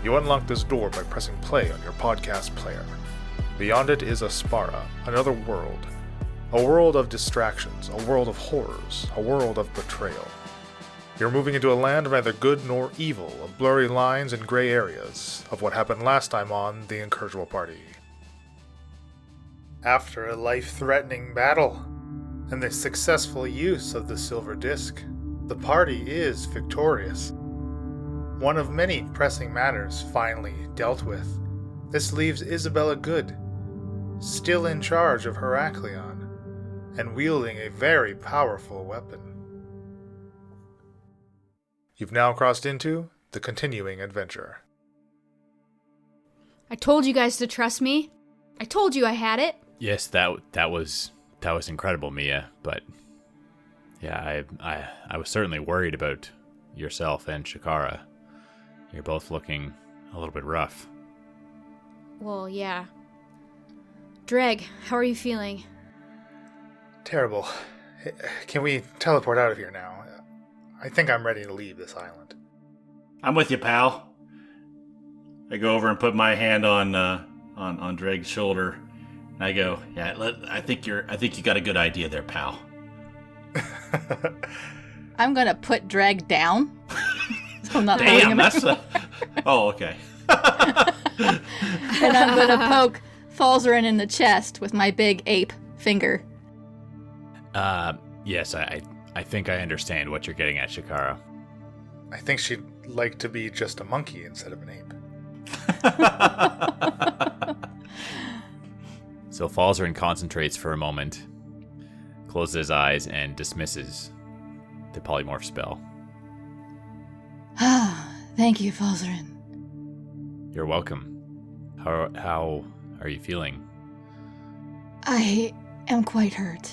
You unlock this door by pressing play on your podcast player. Beyond it is Aspara, another world. A world of distractions, a world of horrors, a world of betrayal. You're moving into a land of neither good nor evil, of blurry lines and gray areas, of what happened last time on the Incorrigible Party. After a life-threatening battle, and the successful use of the silver disc, the party is victorious. One of many pressing matters finally dealt with. This leaves Isabella good, still in charge of Heraklion, and wielding a very powerful weapon. You've now crossed into the continuing adventure. I told you guys to trust me. I told you I had it. Yes, that was incredible, Mia. But yeah, I was certainly worried about yourself and Shakara. You're both looking a little bit rough. Well, yeah. Dreg, how are you feeling? Terrible. Can we teleport out of here now? I think I'm ready to leave this island. I'm with you, pal. I go over and put my hand on Dreg's shoulder, and I go, "Yeah, I think you got a good idea there, pal." I'm gonna put Dreg down. So I'm not Damn, that's Oh, okay. And I'm gonna poke Falzarin in the chest with my big ape finger. Yes, I think I understand what you're getting at, Shakara. I think she'd like to be just a monkey instead of an ape. So Falzarin concentrates for a moment, closes his eyes, and dismisses the polymorph spell. Thank you, Falzarin. You're welcome. How are you feeling? I am quite hurt.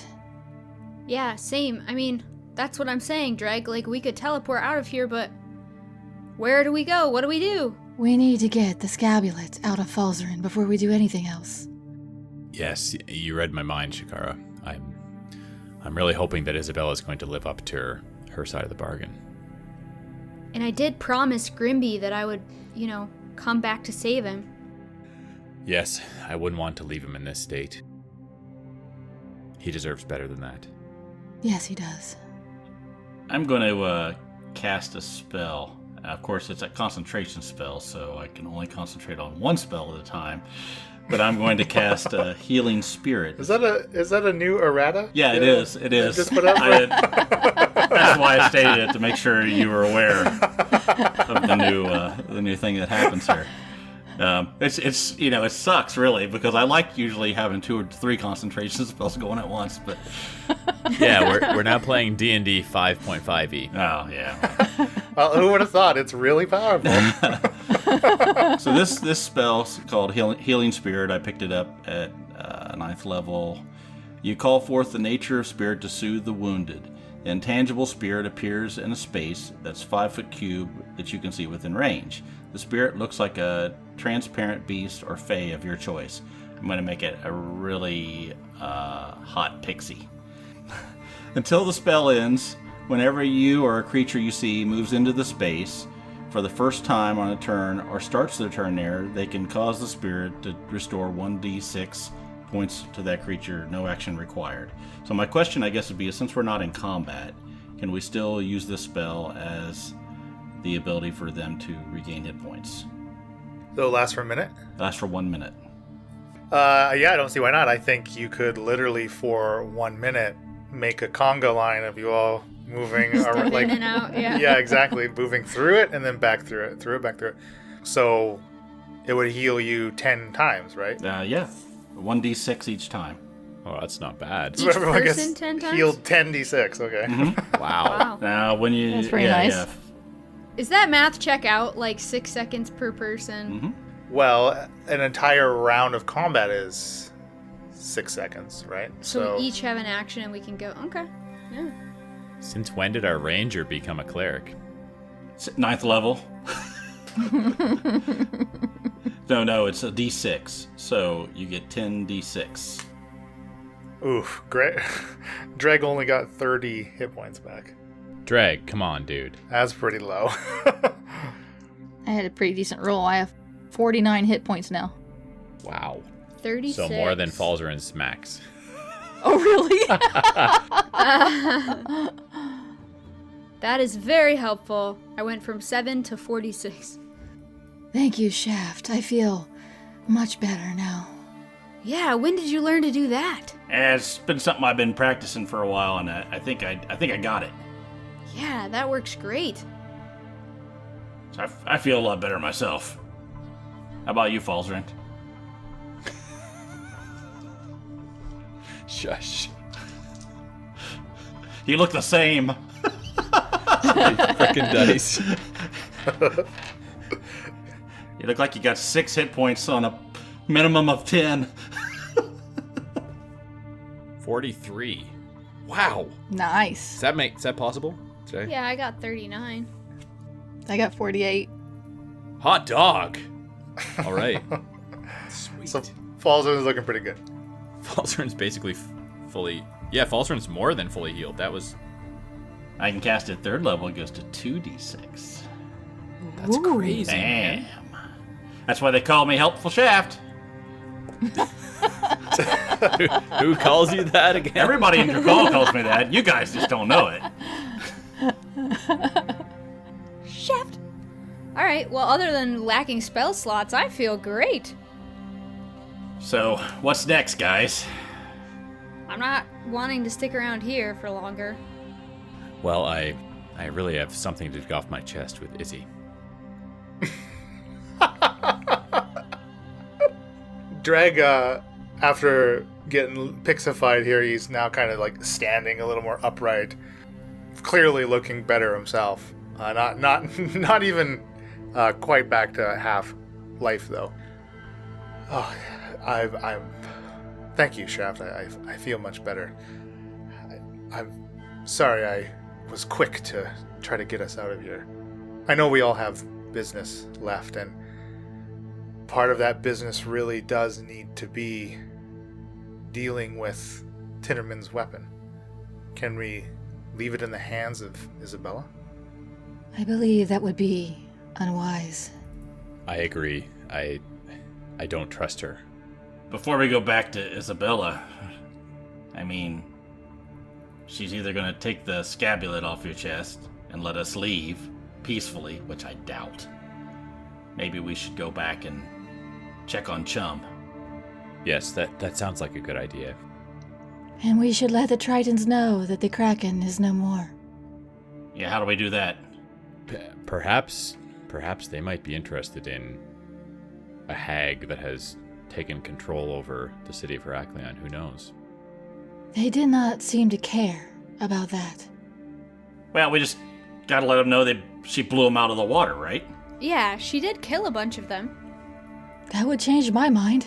Yeah, same. I mean, that's what I'm saying, Dreg. Like, we could teleport out of here, but where do we go? What do we do? We need to get the scabulet out of Falzarin before we do anything else. Yes, you read my mind, Shakara. I'm really hoping that Isabella is going to live up to her side of the bargain. And I did promise Grimby that I would, come back to save him. Yes, I wouldn't want to leave him in this state. He deserves better than that. Yes, he does. I'm going to cast a spell. Of course, it's a concentration spell, so I can only concentrate on one spell at a time. But I'm going to cast a Healing Spirit. Is that a new errata? Yeah, it is. It is. Just put up that's why I stated it, to make sure you were aware of the new thing that happens here. It sucks really, because I like usually having 2 or 3 concentration spells going at once, but yeah, we're now playing D&D 5.5e. Oh yeah. Well, who would have thought? It's really powerful. So this spell is called Healing Spirit. I picked it up at 9th level. You call forth the nature of spirit to soothe the wounded. The intangible spirit appears in a space that's 5 foot cube that you can see within range. The spirit looks like a transparent beast or fae of your choice. I'm going to make it a really hot pixie. Until the spell ends, whenever you or a creature you see moves into the space for the first time on a turn or starts their turn there, they can cause the spirit to restore 1d6 points to that creature, no action required. So my question, I guess, would be, since we're not in combat, can we still use this spell as the ability for them to regain hit points? So it lasts for a minute? It lasts for 1 minute. Yeah, I don't see why not. I think you could literally, for 1 minute, make a conga line of you all moving in and out, yeah. Yeah, exactly. Moving through it and then back through it, back through it. So it would heal you 10 times, right? Yeah. 1d6 each time. Oh, that's not bad. Each person 10 times? Healed 10d6, okay. Mm-hmm. Wow. Now, when you... That's pretty nice. Yeah. Is that math check out, like 6 seconds per person? Mm-hmm. Well, an entire round of combat is 6 seconds, right? So we each have an action and we can go, okay, yeah. Since when did our ranger become a cleric? 9th level. No, it's a d6. So you get 10 d6. Oof, great. Dreg only got 30 hit points back. Dreg, come on, dude. That's pretty low. I had a pretty decent roll. I have 49 hit points now. Wow. 36. So more than Falzarin's max. Oh, really? That is very helpful. I went from 7 to 46. Thank you, Shaft. I feel much better now. Yeah, when did you learn to do that? It's been something I've been practicing for a while, and I think I got it. Yeah, that works great. So I feel a lot better myself. How about you, Falzarin? Shush. You look the same. Frickin' dice. You look like you got 6 hit points on a minimum of 10. 43. Wow. Nice. Is that possible? Yeah, I got 39. I got 48. Hot dog. All right. Sweet. So Falzarin's looking pretty good. Falzarin's basically fully... Yeah, Falzarin's more than fully healed. That was... I can cast at 3rd level. It goes to 2d6. That's Ooh. crazy, Damn. man. That's why they call me Helpful Shaft. Who calls you that again? Everybody in Drakal calls me that. You guys just don't know it. Shaft. Alright, well, other than lacking spell slots, I feel great. So, what's next, guys? I'm not wanting to stick around here for longer. Well, I really have something to get off my chest with Izzy. Dreg, after getting pixified here, he's now kind of like standing a little more upright, clearly looking better himself. Not even quite back to half life though. Oh, I'm. Thank you, Shaft. I feel much better. I'm sorry I was quick to try to get us out of here. I know we all have business left, and part of that business really does need to be dealing with Tinnerman's weapon. Can we leave it in the hands of Isabella? I believe that would be unwise. I agree. I don't trust her. Before we go back to Isabella, I mean, she's either going to take the scapulet off your chest and let us leave peacefully, which I doubt. Maybe we should go back and check on Chum. Yes, that sounds like a good idea. And we should let the Tritons know that the Kraken is no more. Yeah, how do we do that? Perhaps they might be interested in a hag that has taken control over the city of Heraklion. Who knows? They did not seem to care about that. Well, we just gotta let them know that she blew them out of the water, right? Yeah, she did kill a bunch of them. That would change my mind.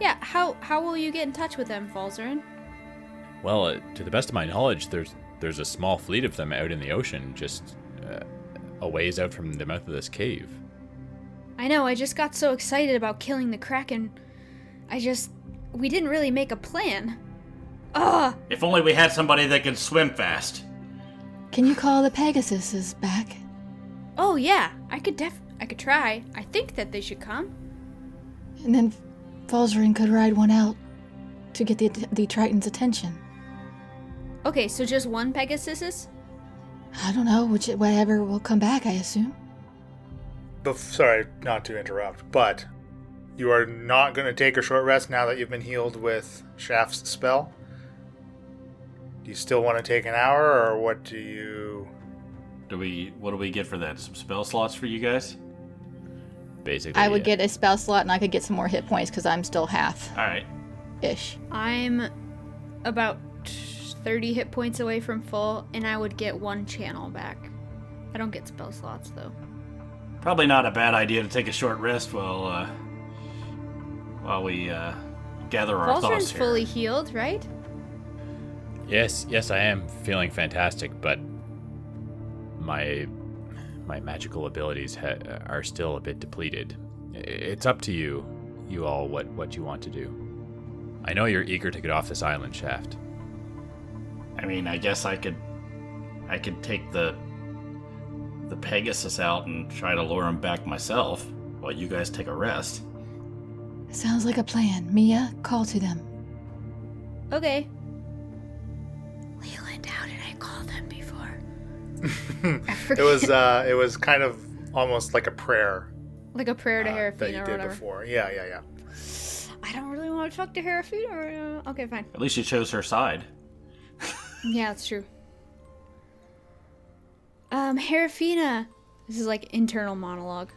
Yeah, how will you get in touch with them, Falzarin? Well, to the best of my knowledge, there's a small fleet of them out in the ocean, just a ways out from the mouth of this cave. I know, I just got so excited about killing the Kraken. We didn't really make a plan. Ugh! If only we had somebody that could swim fast. Can you call the Pegasuses back? Oh yeah, I could try. I think that they should come. And then Falzarin could ride one out to get the Triton's attention. Okay, so just one Pegasus? I don't know, whatever will come back, I assume. Sorry, not to interrupt, but you are not going to take a short rest now that you've been healed with Shaft's spell? Do you still want to take an hour, or what do you... What do we get for that? Some spell slots for you guys? Basically, I would get a spell slot and I could get some more hit points because I'm still half-ish. Alright. I'm about 30 hit points away from full, and I would get one channel back. I don't get spell slots, though. Probably not a bad idea to take a short rest while we gather our thoughts Falzarin's here. fully healed, right? Yes, I am feeling fantastic, but my magical abilities are still a bit depleted. It's up to you all, what you want to do. I know you're eager to get off this island, Shaft. I mean, I guess I could take the the Pegasus out and try to lure him back myself while you guys take a rest. Sounds like a plan. Mia, call to them. Okay. Leland, how did I call them before? It was kind of almost like a prayer. Like a prayer to Herafina that you or did whatever. before. Yeah. I don't really want to talk to Herafina right now. Okay, fine. At least you chose her side. Yeah, that's true. Herafina. This is like internal monologue.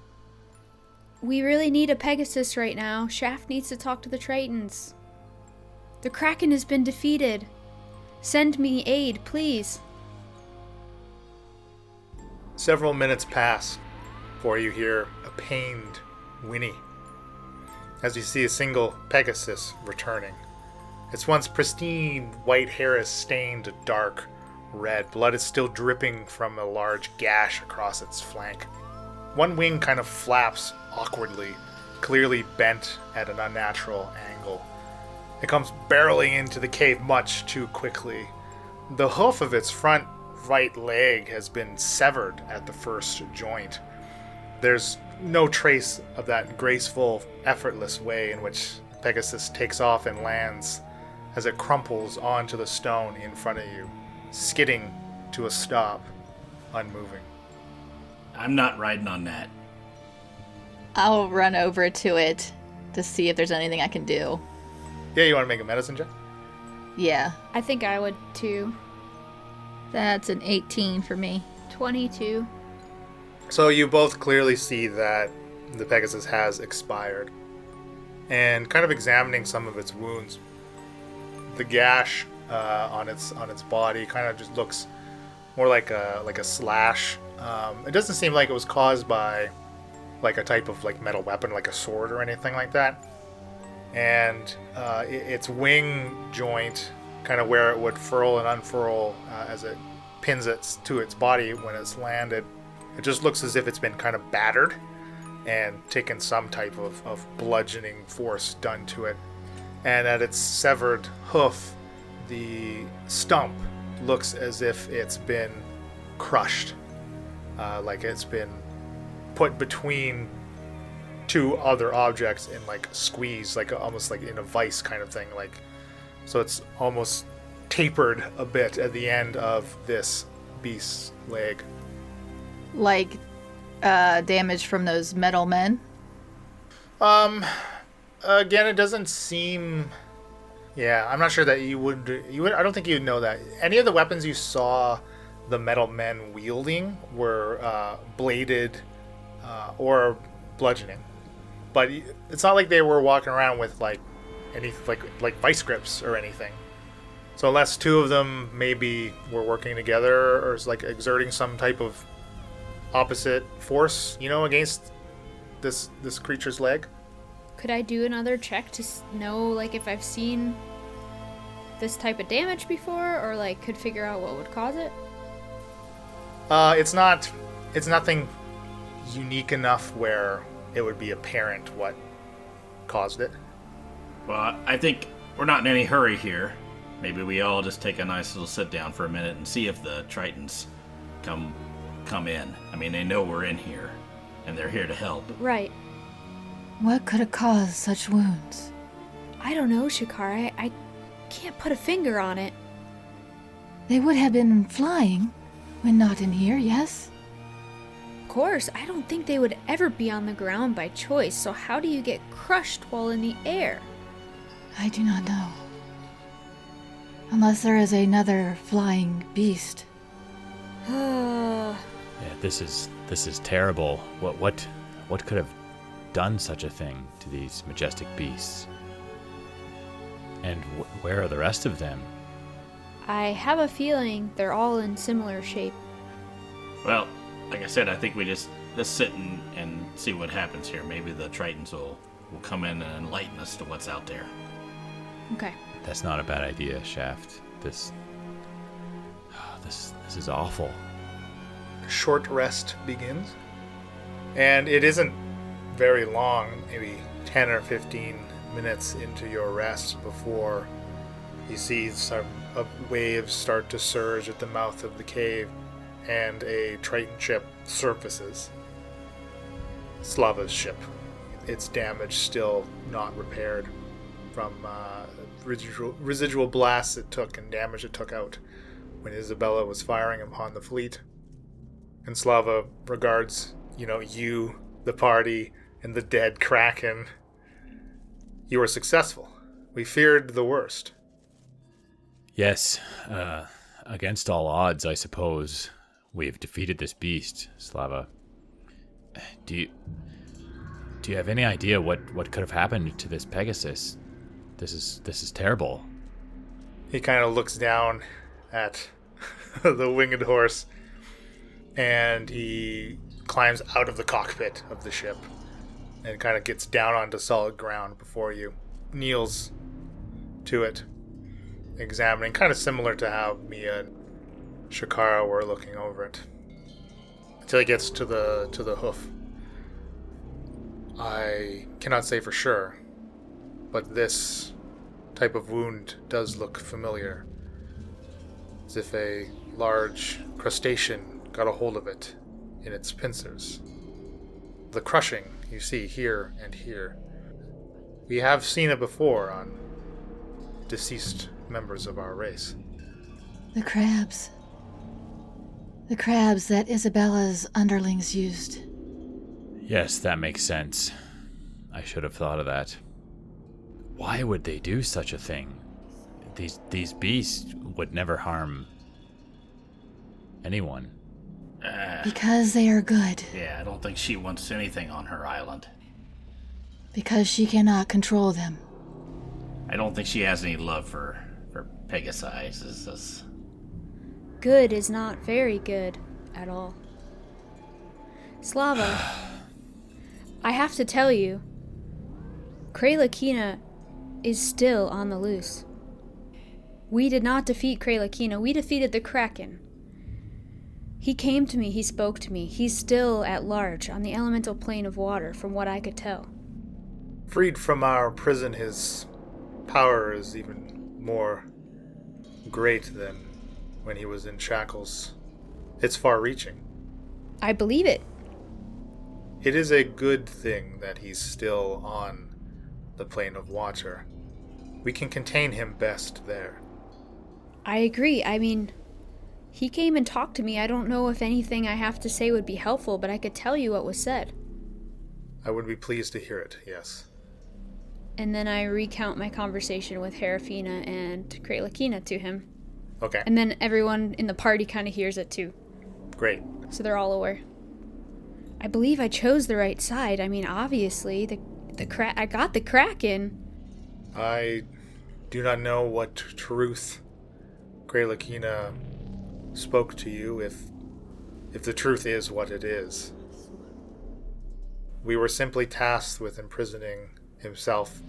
We really need a Pegasus right now. Shaft needs to talk to the Tritons. The Kraken has been defeated. Send me aid, please. Several minutes pass before you hear a pained whinny as you see a single Pegasus returning. Its once pristine white hair is stained a dark red. Blood is still dripping from a large gash across its flank. One wing kind of flaps awkwardly, clearly bent at an unnatural angle. It comes barreling into the cave much too quickly. The hoof of its front right leg has been severed at the first joint. There's no trace of that graceful, effortless way in which Pegasus takes off and lands as it crumples onto the stone in front of you, skidding to a stop, unmoving. I'm not riding on that. I'll run over to it to see if there's anything I can do. Yeah, you want to make a medicine check? Yeah. I think I would too. That's an 18 for me. 22. So you both clearly see that the Pegasus has expired. And kind of examining some of its wounds, the gash on its body kind of just looks more like a slash. It doesn't seem like it was caused by like a type of like metal weapon, like a sword or anything like that. And its wing joint, kind of where it would furl and unfurl as it pins it to its body when it's landed, it just looks as if it's been kind of battered and taken some type of bludgeoning force done to it. And at its severed hoof, the stump looks as if it's been crushed, like it's been put between two other objects in like squeeze, like almost like in a vice kind of thing. Like, so it's almost tapered a bit at the end of this beast's leg. Like, damage from those metal men? Again, it doesn't seem... Yeah, I'm not sure that you would... I don't think you'd know that. Any of the weapons you saw the metal men wielding were bladed or bludgeoning. But it's not like they were walking around with like any like vice grips or anything. So unless two of them maybe were working together or like exerting some type of opposite force, against this creature's leg. Could I do another check to know like if I've seen this type of damage before, or like could figure out what would cause it? It's nothing unique enough where it would be apparent what caused it. Well, I think we're not in any hurry here. Maybe we all just take a nice little sit down for a minute and see if the Tritons come in. I mean, they know we're in here, and they're here to help. Right. What could have caused such wounds? I don't know, Shakar. I can't put a finger on it. They would have been flying when not in here, yes? Of course, I don't think they would ever be on the ground by choice, so how do you get crushed while in the air? I do not know. Unless there is another flying beast. Yeah, this is terrible. What could have done such a thing to these majestic beasts? And where are the rest of them? I have a feeling they're all in similar shape. Well, like I said, I think we just sit and see what happens here. Maybe the Tritons will come in and enlighten us to what's out there. Okay. That's not a bad idea, Shaft. This is awful. Short rest begins. And it isn't very long, maybe 10 or 15 minutes into your rest before you see some waves start to surge at the mouth of the cave. and a Triton ship surfaces. Slava's ship. Its damage still not repaired from residual blasts it took and damage it took out when Isabella was firing upon the fleet. And Slava regards, you, the party, and the dead Kraken. You were successful. We feared the worst. Yes, against all odds, I suppose, we've defeated this beast, Slava. Do you have any idea what could have happened to this Pegasus? This is terrible. He kind of looks down at the winged horse, and he climbs out of the cockpit of the ship and kind of gets down onto solid ground before you, kneels to it, examining, kind of similar to how Mia and Shakara were looking over it, until he gets to the hoof. I cannot say for sure, but this type of wound does look familiar, as if a large crustacean got a hold of it in its pincers. The crushing you see here and here. We have seen it before on deceased members of our race. The crabs. The crabs that Isabella's underlings used. Yes, that makes sense. I should have thought of that. Why would they do such a thing? These beasts would never harm anyone. Because they are good. Yeah, I don't think she wants anything on her island. Because she cannot control them. I don't think she has any love for Pegasi. Is this... Good is not very good at all. Slava, I have to tell you, Kralakina is still on the loose. We did not defeat Kralakina, we defeated the Kraken. He came to me, he spoke to me. He's still at large on the elemental plane of water, from what I could tell. Freed from our prison, his power is even more great than when he was in shackles. It's far-reaching. I believe it. It is a good thing that he's still on the plane of water. We can contain him best there. I agree. I mean, he came and talked to me. I don't know if anything I have to say would be helpful, but I could tell you what was said. I would be pleased to hear it, yes. And then I recount my conversation with Herafina and Kralakina to him. Okay, And then everyone in the party kind of hears it too. great. So they're all aware. I believe I chose the right side. I mean, obviously, I got the Kraken. I do not know what truth Kralakina spoke to you, if the truth is what it is. We were simply tasked with imprisoning himself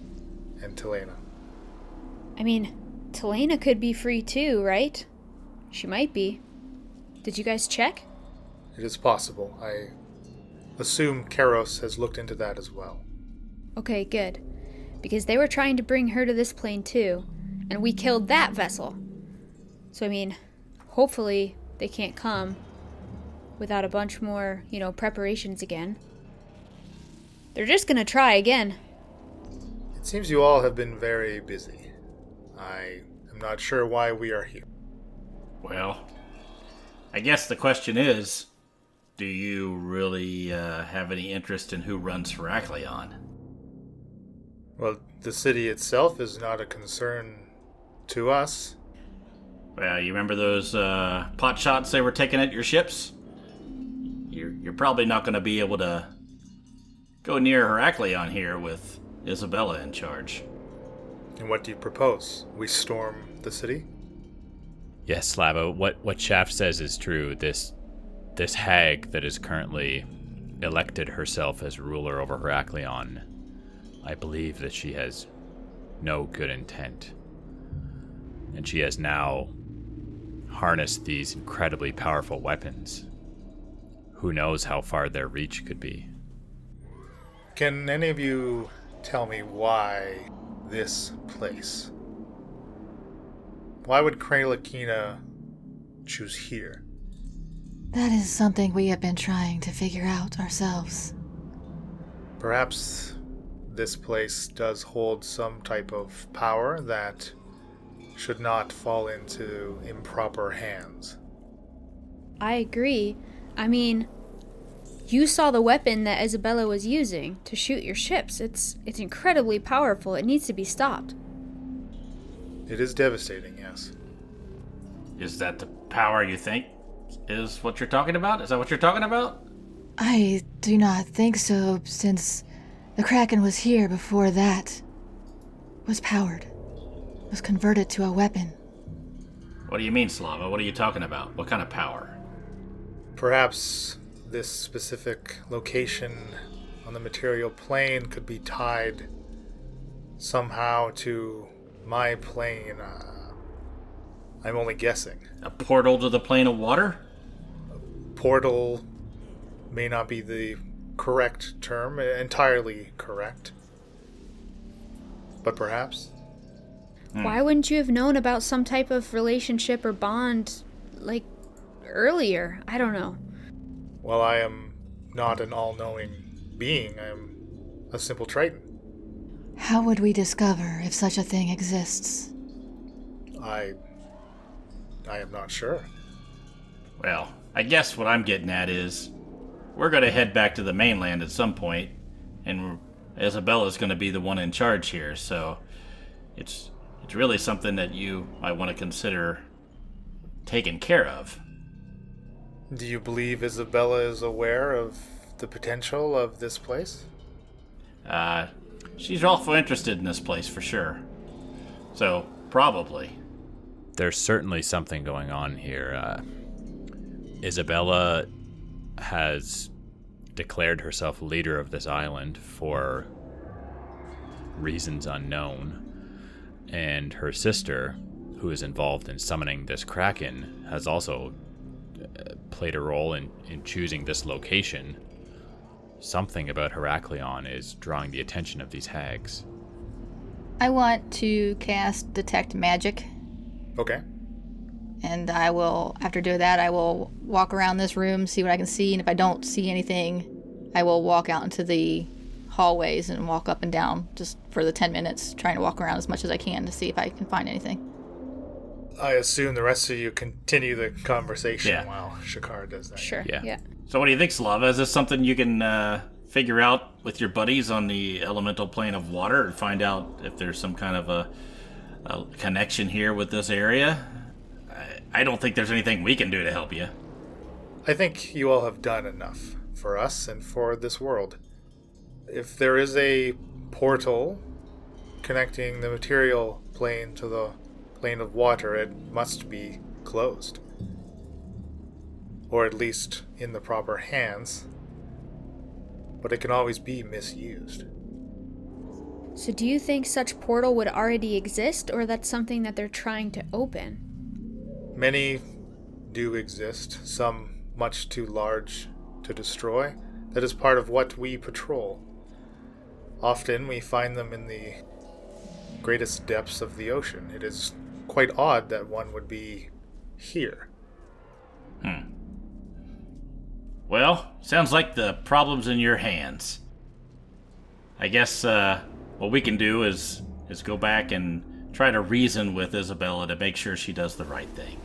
and Telena. I mean, Telena could be free too, right? She might be. Did you guys check? It is possible. I assume Karos has looked into that as well. Okay, good. Because they were trying to bring her to this plane too, and we killed that vessel. So, I mean, hopefully they can't come without a bunch more, preparations again. They're just gonna try again. It seems you all have been very busy. I am not sure why we are here. Well, I guess the question is, do you really have any interest in who runs Heraklion? Well, the city itself is not a concern to us. Well, you remember those pot shots they were taking at your ships? You're probably not going to be able to go near Heraklion here with Isabella in charge. And what do you propose? We storm the city? Yes, Slava, what Shaft says is true. This hag that is currently elected herself as ruler over Heraklion, I believe that she has no good intent. And she has now harnessed these incredibly powerful weapons. Who knows how far their reach could be? Can any of you tell me why this place? Why would Kralakina choose here? That is something we have been trying to figure out ourselves. Perhaps this place does hold some type of power that should not fall into improper hands. I agree. I mean, you saw the weapon that Isabella was using to shoot your ships. It's incredibly powerful. It needs to be stopped. It is devastating, yes. Is that the power you think is what you're talking about? Is that what you're talking about? I do not think so, since the Kraken was here before that was powered, was converted to a weapon. What do you mean, Slava? What are you talking about? What kind of power? Perhaps this specific location on the material plane could be tied somehow to my plane. I'm only guessing. A portal to the plane of water? Portal may not be the correct term, entirely correct. But perhaps. Why wouldn't you have known about some type of relationship or bond, like, earlier? I don't know. Well, I am not an all-knowing being. I am a simple Triton. How would we discover if such a thing exists? I am not sure. Well, I guess what I'm getting at is we're going to head back to the mainland at some point, and Isabella's going to be the one in charge here, so it's really something that you might want to consider taking care of. Do you believe Isabella is aware of the potential of this place? She's awful interested in this place for sure. So, probably. There's certainly something going on here. Isabella has declared herself leader of this island for reasons unknown, and her sister, who is involved in summoning this Kraken, has also played a role in choosing this location. Something about Heraklion is drawing the attention of these hags. I want to cast Detect Magic, Okay. and I will, after doing that, I will walk around this room, see what I can see, and if I don't see anything, I will walk out into the hallways and walk up and down just for the 10 minutes, trying to walk around as much as I can to see if I can find anything. I assume the rest of you continue the conversation Yeah. while Shakar does that. Sure. Yeah. So what do you think, Slava? Is this something you can figure out with your buddies on the elemental plane of water and find out if there's some kind of a connection here with this area? I don't think there's anything we can do to help you. I think you all have done enough for us and for this world. If there is a portal connecting the material plane to the plane of water, it must be closed. Or at least in the proper hands. But it can always be misused. So do you think such portal would already exist, or that's something that they're trying to open? Many do exist, some much too large to destroy. That is part of what we patrol. Often we find them in the greatest depths of the ocean. It is quite odd that one would be here. Well, sounds like the problem's in your hands. I guess what we can do is go back and try to reason with Isabella to make sure she does the right thing.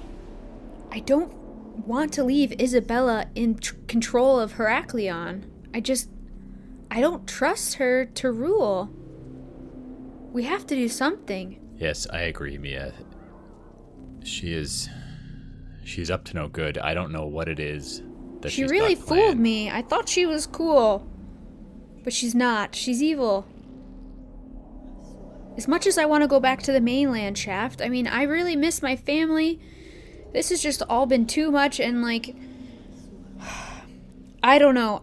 I don't want to leave Isabella in control of Heraklion. I don't trust her to rule. We have to do something. Yes, I agree, Mia. She's up to no good. I don't know what it is that She she's really got fooled planned. me. I thought she was cool. But she's not. She's evil. As much as I want to go back to the mainland, Shaft, I mean, I really miss my family. This has just all been too much, and like, I don't know.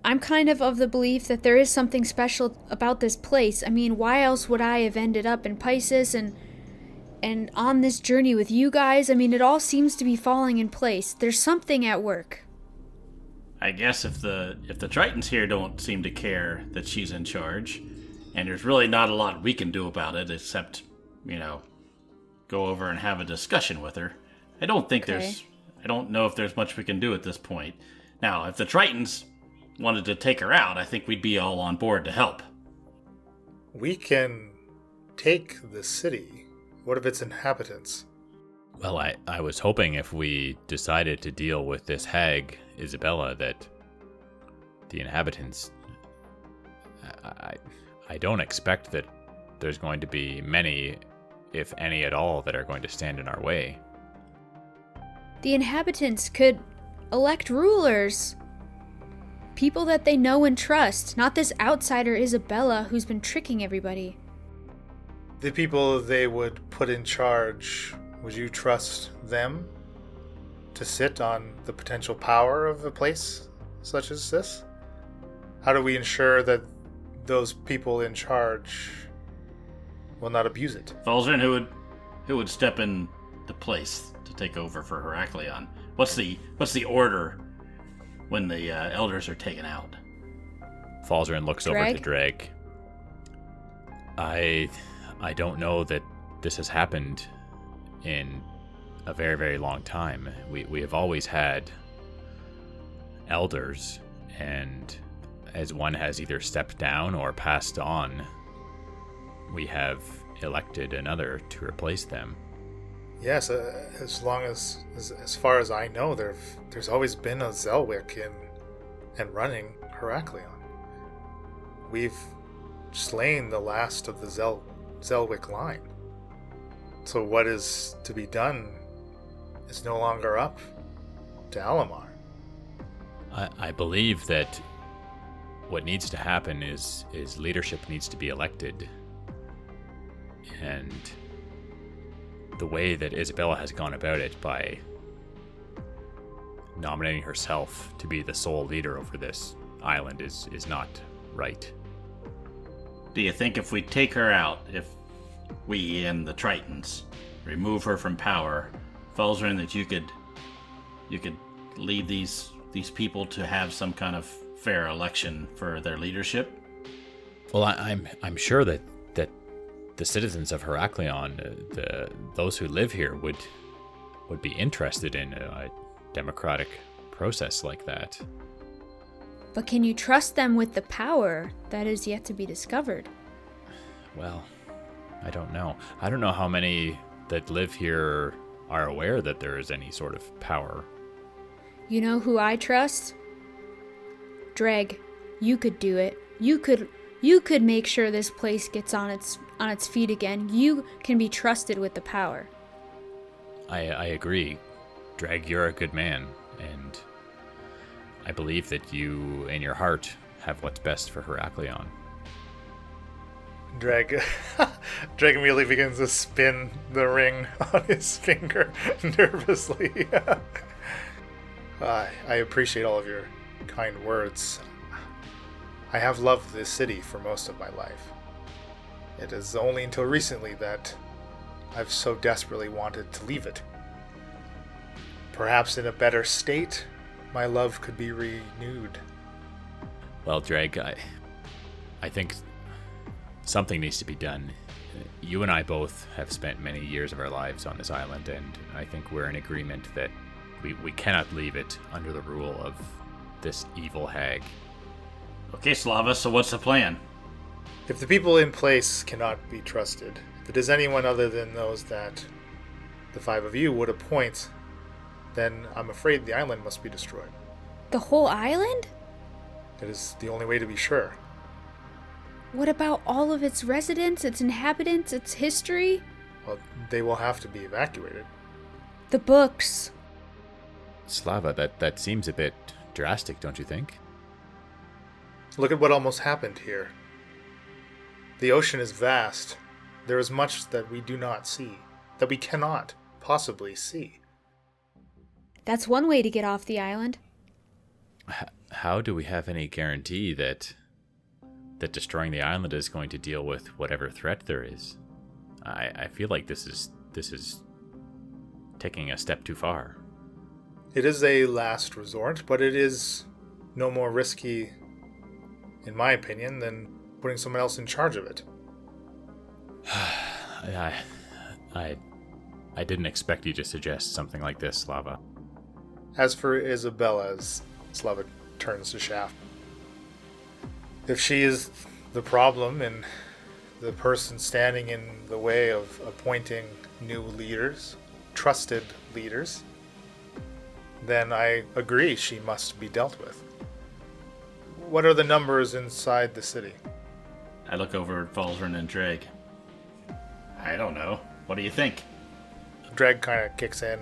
I'm kind of the belief that there is something special about this place. I mean, why else would I have ended up in Pisces and on this journey with you guys? I mean, it all seems to be falling in place. There's something at work. I guess if the Tritons here don't seem to care that she's in charge, and there's really not a lot we can do about it except, go over and have a discussion with her. I don't think Okay. there's I don't know if there's much we can do at this point. Now, if the Tritons wanted to take her out, I think we'd be all on board to help. We can take the city. What of its inhabitants? Well, I was hoping if we decided to deal with this hag, Isabella, that the inhabitants... I don't expect that there's going to be many, if any at all, that are going to stand in our way. The inhabitants could elect rulers. People that they know and trust, not this outsider Isabella who's been tricking everybody. The people they would put in charge, would you trust them to sit on the potential power of a place such as this? How do we ensure that those people in charge will not abuse it? Falzarin, who would step in the place to take over for Heraklion? What's the order when the elders are taken out? Falzarin looks over to Dreg? Dreg. I don't know that this has happened in a very, very long time. We have always had elders, and as one has either stepped down or passed on, we have elected another to replace them. Yes, as far as I know, there's always been a Zelwick and running Heraklion. We've slain the last of the Zelwick line. So what is to be done is no longer up to Alamar. I believe that what needs to happen is leadership needs to be elected. And the way that Isabella has gone about it by nominating herself to be the sole leader over this island is not right. Do you think if we take her out, if we and the Tritons remove her from power, Falzarin, that you could lead these people to have some kind of fair election for their leadership? Well, I'm sure that the citizens of Heraklion, those who live here, would be interested in a democratic process like that. But can you trust them with the power that is yet to be discovered? Well, I don't know. I don't know how many that live here are aware that there is any sort of power. You know who I trust? Dreg, you could do it. You could make sure this place gets on its feet again. You can be trusted with the power. I agree. Dreg, you're a good man, and I believe that you, in your heart, have what's best for Heraklion. Dreg immediately begins to spin the ring on his finger nervously. I appreciate all of your kind words. I have loved this city for most of my life. It is only until recently that I've so desperately wanted to leave it. Perhaps in a better state, my love could be renewed. Well, Dreg, I think something needs to be done. You and I both have spent many years of our lives on this island, and I think we're in agreement that we cannot leave it under the rule of this evil hag. Okay, Slava, so what's the plan? If the people in place cannot be trusted, if it is anyone other than those that the five of you would appoint, then I'm afraid the island must be destroyed. The whole island? It is the only way to be sure. What about all of its residents, its inhabitants, its history? Well, they will have to be evacuated. The books. Slava, that seems a bit drastic, don't you think? Look at what almost happened here. The ocean is vast. There is much that we do not see, that we cannot possibly see. That's one way to get off the island. How do we have any guarantee that destroying the island is going to deal with whatever threat there is? I feel like this is taking a step too far. It is a last resort, but it is no more risky, in my opinion, than putting someone else in charge of it. I didn't expect you to suggest something like this, Slava. As for Isabella's, Slava turns to Shaft. If she is the problem and the person standing in the way of appointing new leaders, trusted leaders, then I agree she must be dealt with. What are the numbers inside the city? I look over at Falzern and Dreg. I don't know. What do you think? Dreg kind of kicks in.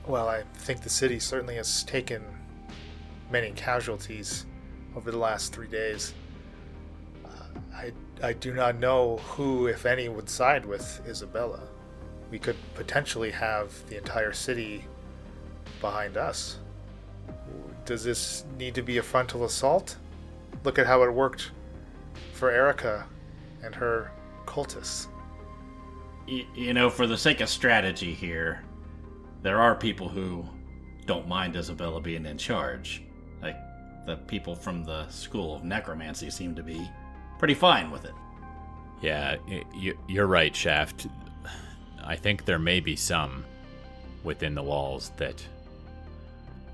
Well, I think the city certainly has taken many casualties over the last 3 days. I do not know who, if any, would side with Isabella. We could potentially have the entire city behind us. Does this need to be a frontal assault? Look at how it worked for Erica and her cultists. You know, for the sake of strategy here, there are people who don't mind Isabella being in charge. Like, the people from the School of Necromancy seem to be pretty fine with it. Yeah, you're right, Shaft. I think there may be some within the walls that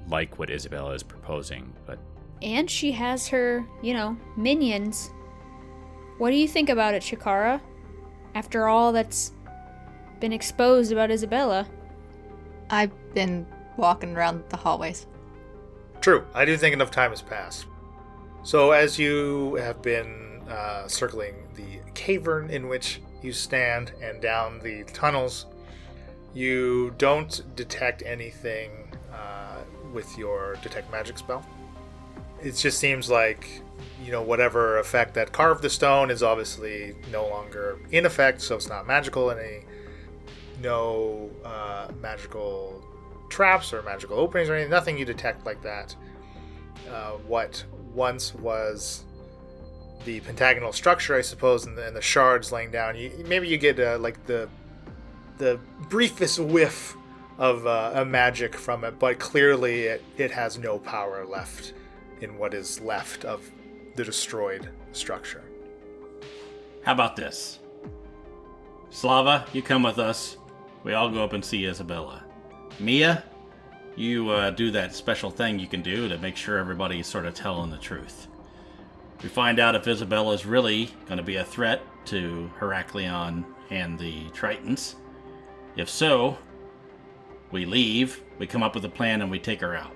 like what Isabella is proposing, but... And she has her, minions. What do you think about it, Shakara? After all that's been exposed about Isabella. I've been walking around the hallways. True, I do think enough time has passed. So as you have been circling the cavern in which you stand and down the tunnels, you don't detect anything with your detect magic spell. It just seems like, whatever effect that carved the stone is obviously no longer in effect, so it's not magical any. No magical traps or magical openings or anything. Nothing you detect like that. What once was the pentagonal structure, I suppose, and the shards laying down. Maybe you get like the briefest whiff of a magic from it, but clearly it has no power left in what is left of the destroyed structure. How about this? Slava, you come with us. We all go up and see Isabella. Mia, you do that special thing you can do to make sure everybody's sort of telling the truth. We find out if Isabella is really going to be a threat to Heraklion and the Tritons. If so, we leave, we come up with a plan, and we take her out.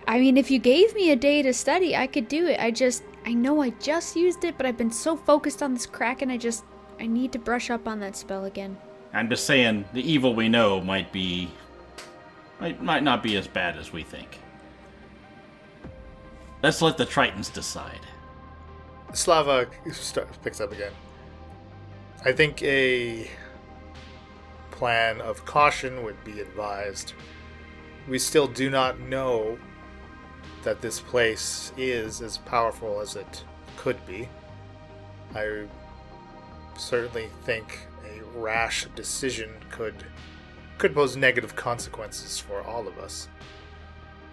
I mean, if you gave me a day to study, I could do it. I know I just used it, but I've been so focused on this Kraken, I need to brush up on that spell again. I'm just saying, the evil we know might not be as bad as we think. Let's let the Tritons decide. Slava picks up again. I think a plan of caution would be advised. We still do not know that this place is as powerful as it could be. I certainly think a rash decision could pose negative consequences for all of us.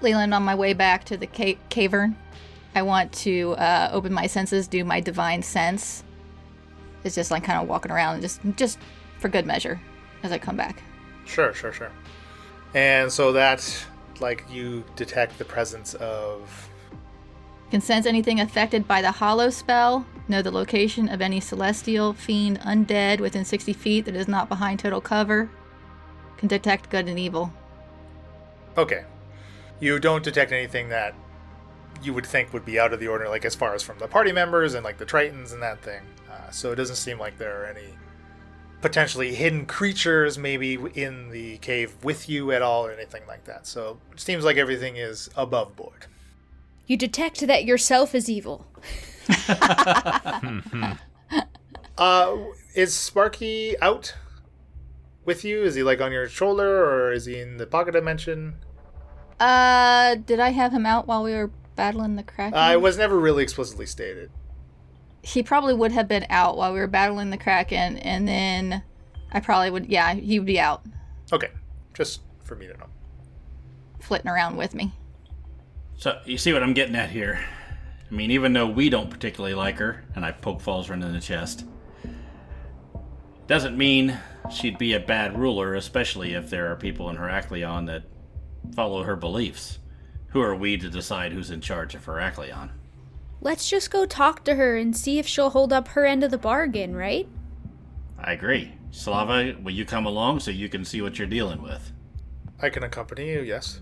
Leland, on my way back to the cavern, I want to open my senses, do my divine sense. It's just like kind of walking around, just for good measure as I come back. Sure. And so that, like, you detect the presence of... Can sense anything affected by the hollow spell. Know the location of any celestial, fiend, undead within 60 feet that is not behind total cover. Can detect good and evil. Okay. You don't detect anything that you would think would be out of the ordinary, like as far as from the party members and like the Tritons and that thing. So it doesn't seem like there are any potentially hidden creatures maybe in the cave with you at all or anything like that. So it seems like everything is above board. You detect that yourself is evil. Is Sparky out with you? Is he like on your shoulder or is he in the pocket dimension? Did I have him out while we were battling the Kraken? It was never really explicitly stated. He probably would have been out while we were battling the Kraken, and then I probably would, he would be out. Okay, just for me to know. Flitting around with me. So, you see what I'm getting at here? I mean, even though we don't particularly like her, and I poke Falzern in the chest, doesn't mean she'd be a bad ruler, especially if there are people in Heraklion that follow her beliefs. Who are we to decide who's in charge of Heraklion? Let's just go talk to her and see if she'll hold up her end of the bargain, right? I agree. Slava, will you come along so you can see what you're dealing with? I can accompany you, yes.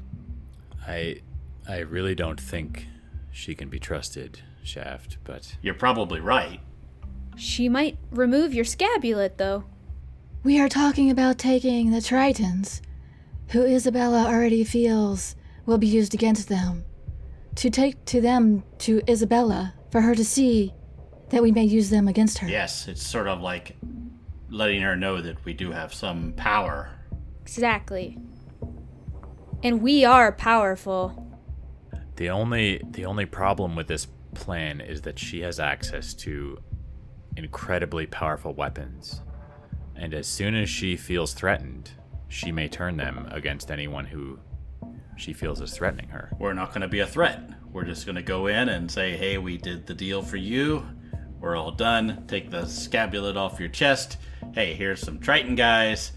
I really don't think she can be trusted, Shaft, but You're probably right. She might remove your scapulet, though. We are talking about taking the Tritons, who Isabella already feels will be used against them, to take to them to Isabella for her to see that we may use them against her. Yes, it's sort of like letting her know that we do have some power. Exactly. And we are powerful. the only problem with this plan is that she has access to incredibly powerful weapons. And as soon as she feels threatened, she may turn them against anyone who she feels is threatening her. We're not going to be a threat. We're just going to go in and say, hey, we did the deal for you. We're all done. Take the scapulet off your chest. Hey, here's some Triton guys.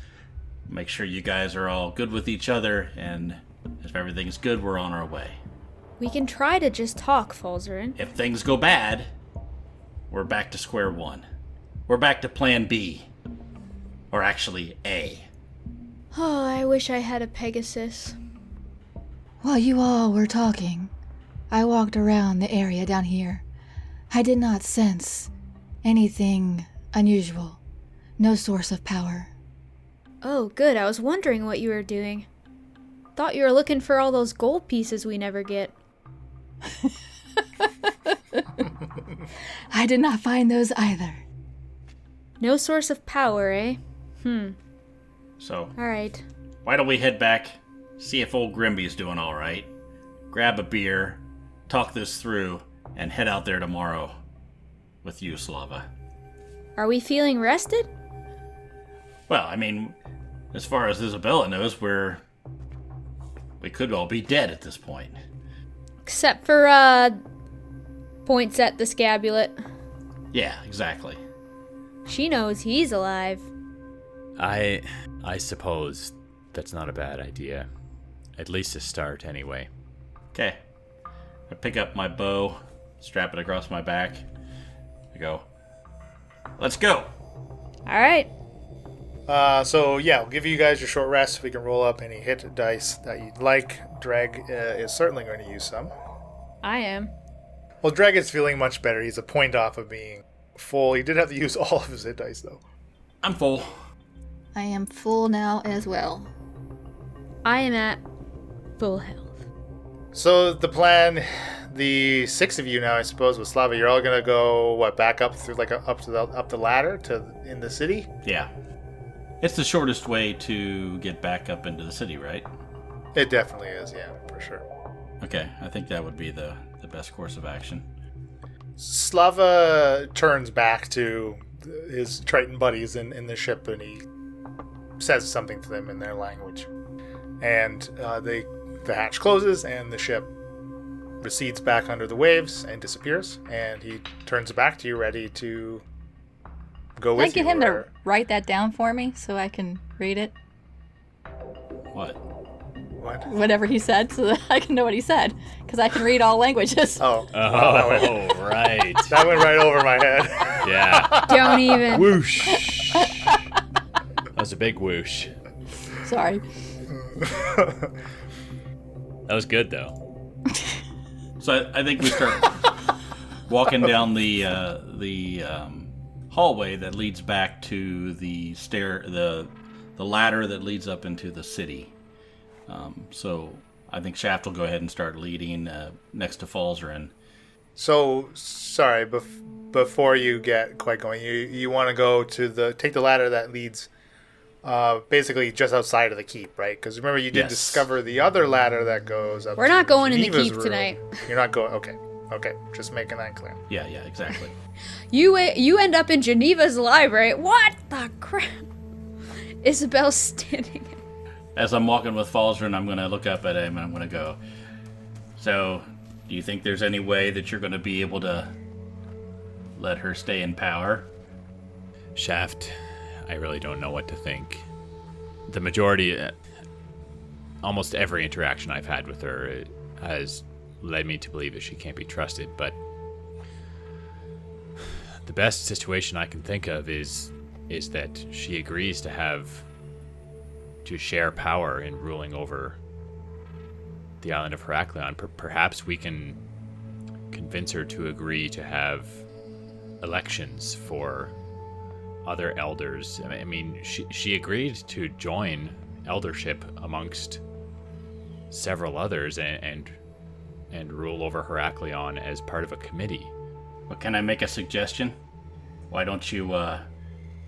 Make sure you guys are all good with each other. And if everything's good, we're on our way. We can try to just talk, Falzarin. If things go bad, we're back to square one. We're back to plan B. Or actually, A. Oh, I wish I had a Pegasus. While you all were talking, I walked around the area down here. I did not sense anything unusual. No source of power. Oh, good. I was wondering what you were doing. Thought you were looking for all those gold pieces we never get. I did not find those either. No source of power, eh? So, Alright. why don't we head back, see if old Grimby's doing all right, grab a beer, talk this through, and head out there tomorrow with you, Slava. Are we feeling rested? Well, I mean, as far as Isabella knows, we could all be dead at this point. Except for, points at the scapulet. Yeah, exactly. She knows he's alive. I suppose that's not a bad idea. At least to start, anyway. Okay. I pick up my bow, strap it across my back. I go, let's go. Alright. So yeah, we'll give you guys your short rest. We can roll up any hit dice that you'd like. Dreg is certainly going to use some. I am. Well, Dreg is feeling much better. He's a point off of being full. He did have to use all of his hit dice, though. I'm full. I am full now as well. I am at full health. So the plan, the 6 of you now, I suppose, with Slava, you're all gonna go back up through up the ladder to in the city. Yeah. It's the shortest way to get back up into the city, right? It definitely is, yeah, for sure. Okay, I think that would be the best course of action. Slava turns back to his Triton buddies in the ship, and he says something to them in their language. And the hatch closes, and the ship recedes back under the waves and disappears. And he turns back to you, ready to go Can I with get you. him to write that down for me so I can read it? What? What? Whatever he said, so that I can know what he said. Because I can read all languages. Oh, Oh, right. that went right over my head. Yeah. Don't even. Whoosh. That was a big whoosh. Sorry. That was good, though. So I think we start walking down the hallway that leads back to the ladder that leads up into the city. So I think Shaft will go ahead and start leading next to Falzarin. So, sorry, before you get quite going, you want to go to take the ladder that leads basically just outside of the keep, right? Because remember, you did Yes. discover the other ladder that goes up. We're to not going in the Geneva's keep room. tonight. You're not going. Okay, just making that clear. Yeah, exactly. You end up in Geneva's library. What the crap? Isabel's standing. As I'm walking with Falzarin, I'm going to look up at him and I'm going to go, so do you think there's any way that you're going to be able to let her stay in power? Shaft, I really don't know what to think. The majority... almost every interaction I've had with her has led me to believe that she can't be trusted, but the best situation I can think of is that she agrees to share power in ruling over the island of Heraklion. Perhaps we can convince her to agree to have elections for other elders. I mean, she agreed to join eldership amongst several others and rule over Heraklion as part of a committee. Well, can I make a suggestion? Why don't you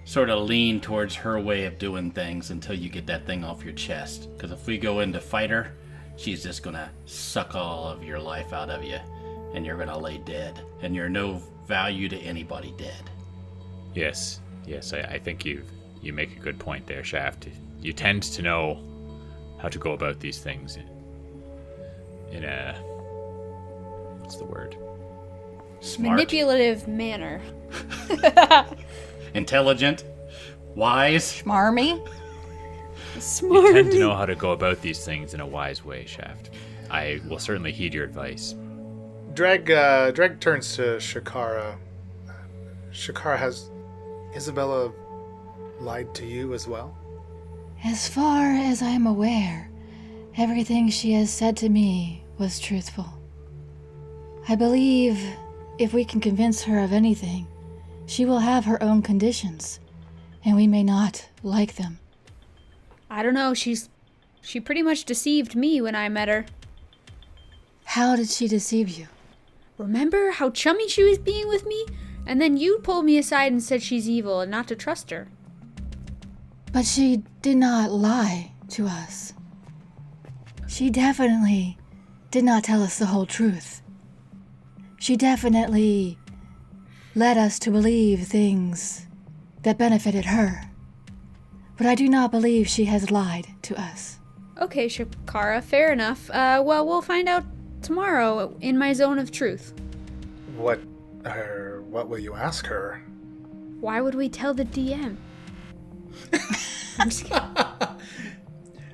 sort of lean towards her way of doing things until you get that thing off your chest? Because if we go in to fight her, she's just gonna suck all of your life out of you, and you're gonna lay dead, and you're no value to anybody dead. Yes, I think you make a good point there, Shaft. You tend to know how to go about these things in a, what's the word? Smart, Manipulative manner. intelligent, wise. Schmarmy. Smart. You tend to know how to go about these things in a wise way, Shaft. I will certainly heed your advice. Dreg turns to Shakara. Shakara, has Isabella lied to you as well? As far as I am aware, everything she has said to me was truthful. I believe if we can convince her of anything, she will have her own conditions, and we may not like them. I don't know, she pretty much deceived me when I met her. How did she deceive you? Remember how chummy she was being with me? And then you pulled me aside and said she's evil and not to trust her. But she did not lie to us. She definitely did not tell us the whole truth. She definitely led us to believe things that benefited her. But I do not believe she has lied to us. Okay, Shakara, fair enough. Well, we'll find out tomorrow in my zone of truth. What will you ask her? Why would we tell the DM? I'm just kidding.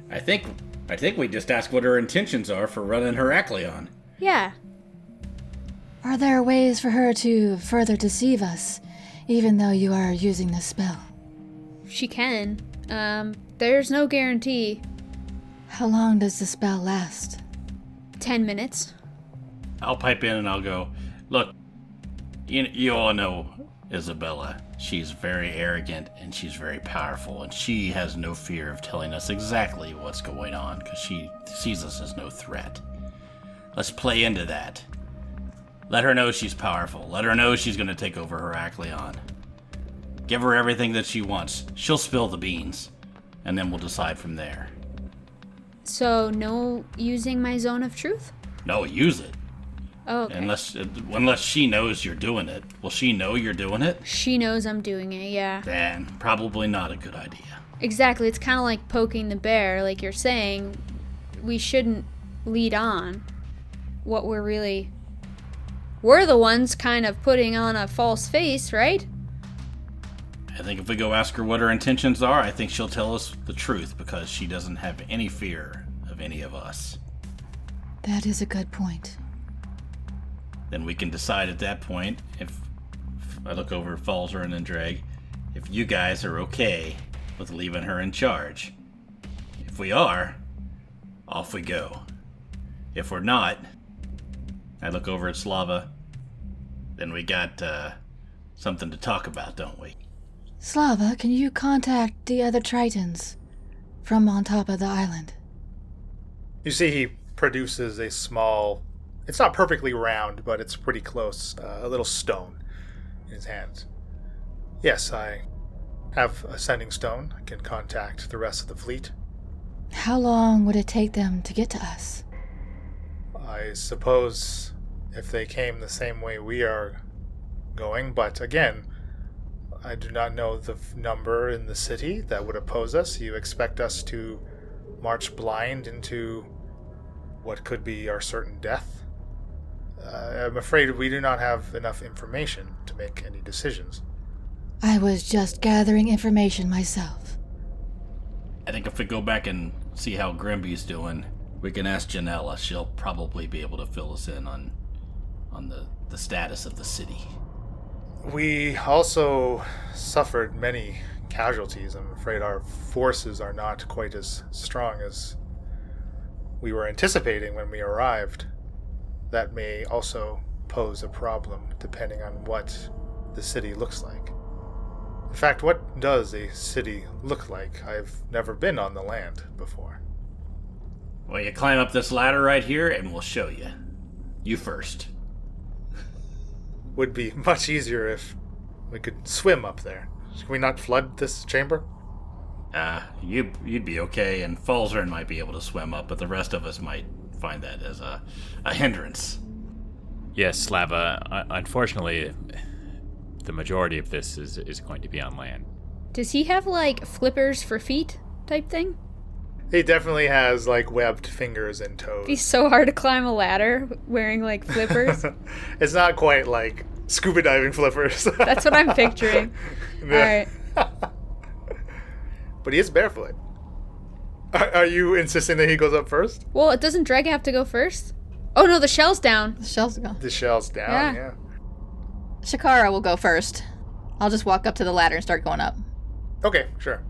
I think we just ask what her intentions are for running Heraklion. Yeah. Are there ways for her to further deceive us, even though you are using this spell? She can. There's no guarantee. How long does the spell last? 10 minutes. I'll pipe in and I'll go, look, you all know Isabella. She's very arrogant and she's very powerful, and she has no fear of telling us exactly what's going on because she sees us as no threat. Let's play into that. Let her know she's powerful. Let her know she's going to take over Heraklion. Give her everything that she wants. She'll spill the beans, and then we'll decide from there. So, no using my zone of truth? No, use it. Oh, okay. Unless she knows you're doing it. Will she know you're doing it? She knows I'm doing it, yeah. Then probably not a good idea. Exactly, it's kind of like poking the bear, like you're saying. We shouldn't lead on what we're the ones kind of putting on a false face, right? I think if we go ask her what her intentions are, I think she'll tell us the truth because she doesn't have any fear of any of us. That is a good point. Then we can decide at that point if I look over at Falzer and then Dreg, if you guys are okay with leaving her in charge. If we are, off we go. If we're not, I look over at Slava, then we got something to talk about, don't we? Slava, can you contact the other Tritons from on top of the island? You see he produces a small, it's not perfectly round, but it's pretty close, a little stone in his hands. Yes, I have a sending stone. I can contact the rest of the fleet. How long would it take them to get to us? I suppose if they came the same way we are going, but again, I do not know the number in the city that would oppose us. You expect us to march blind into what could be our certain death? I'm afraid we do not have enough information to make any decisions. I was just gathering information myself. I think if we go back and see how Grimby's doing, we can ask Janella. She'll probably be able to fill us in on the status of the city. We also suffered many casualties. I'm afraid our forces are not quite as strong as we were anticipating when we arrived. That may also pose a problem depending on what the city looks like. In fact, what does a city look like? I've never been on the land before. Well, you climb up this ladder right here and we'll show you. You first. Would be much easier if we could swim up there. Can we not flood this chamber? You'd be okay, and Falzern might be able to swim up, but the rest of us might find that as a hindrance. Yes, Slava. Unfortunately, the majority of this is going to be on land. Does he have, like, flippers for feet type thing? He definitely has, like, webbed fingers and toes. It'd be so hard to climb a ladder wearing, like, flippers. It's not quite like scuba diving flippers. That's what I'm picturing. Alright. But he is barefoot. Are you insisting that he goes up first? Well, doesn't Dreg have to go first? Oh, no, the shell's down. The shell's gone. The shell's down, yeah. Shakara will go first. I'll just walk up to the ladder and start going up. Okay, sure.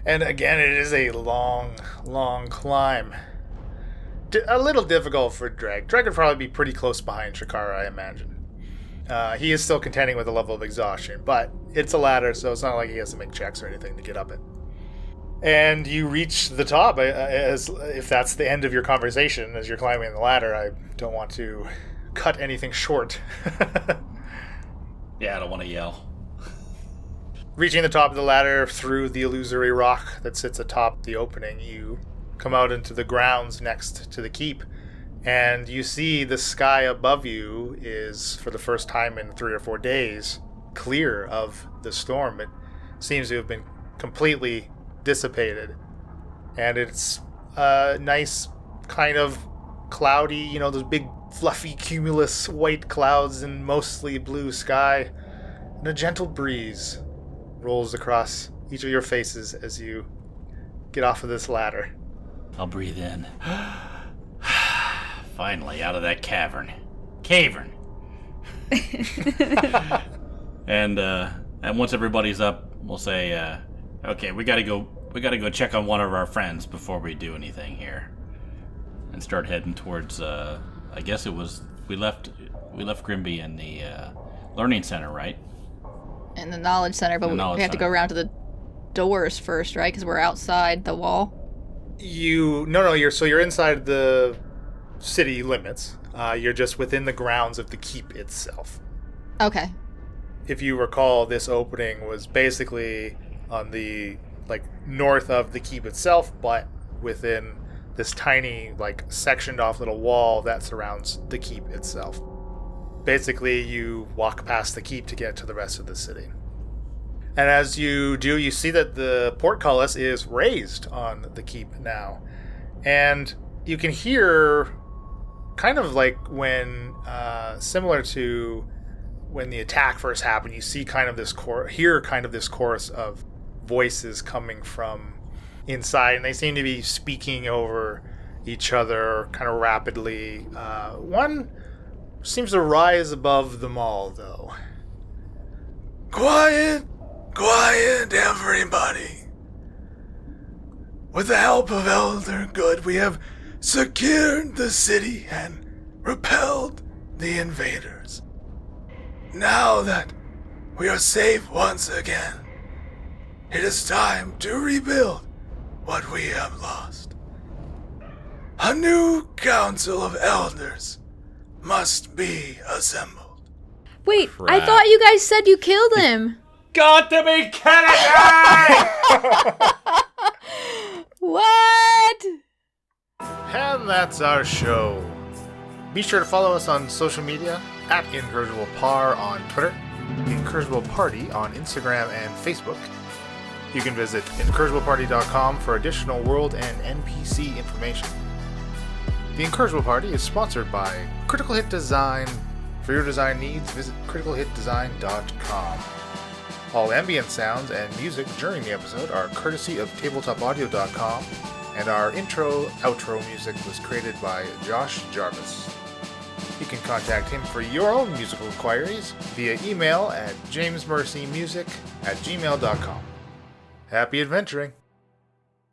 And again, it is a long, long climb. A little difficult for Dreg. Dreg would probably be pretty close behind Shakara, I imagine. He is still contending with a level of exhaustion, but it's a ladder, so it's not like he has to make checks or anything to get up it. And you reach the top, as if that's the end of your conversation as you're climbing the ladder. I don't want to cut anything short. Yeah, I don't want to yell. Reaching the top of the ladder through the illusory rock that sits atop the opening, you come out into the grounds next to the keep, and you see the sky above you is, for the first time in 3 or 4 days, clear of the storm. It seems to have been completely dissipated, and it's a nice kind of cloudy, those big fluffy cumulus white clouds and mostly blue sky, and a gentle breeze rolls across each of your faces as you get off of this ladder. I'll breathe in. Finally, out of that cavern. Cavern. And once everybody's up, we'll say, okay, we gotta go check on one of our friends before we do anything here. And start heading towards, I guess it was, we left Grimby in the learning center, right? In the knowledge center, but we have to go around to the doors first, right? Because we're outside the wall. You're inside the city limits. You're just within the grounds of the keep itself. Okay. If you recall, this opening was basically on the north of the keep itself, but within this tiny sectioned off little wall that surrounds the keep itself. Basically, you walk past the keep to get to the rest of the city. And as you do, you see that the portcullis is raised on the keep now. And you can hear, kind of like when, similar to when the attack first happened, you see kind of this chorus of voices coming from inside, and they seem to be speaking over each other kind of rapidly. One seems to rise above them all, though. Quiet, everybody. With the help of Elder Good, we have secured the city and repelled the invaders. Now that we are safe once again, it is time to rebuild what we have lost. A new council of elders must be assembled. Wait, Crap. I thought you guys said you killed him. Got to be kidding me! What? And that's our show. Be sure to follow us on social media at Incorrigible Par on Twitter, Incorrigible Party on Instagram and Facebook. You can visit incorrigibleparty.com for additional world and NPC information. The Incorrigible Party is sponsored by Critical Hit Design. For your design needs, visit criticalhitdesign.com. All ambient sounds and music during the episode are courtesy of tabletopaudio.com. and our intro-outro music was created by Josh Jarvis. You can contact him for your own musical inquiries via email at jamesmercymusic@gmail.com. Happy adventuring!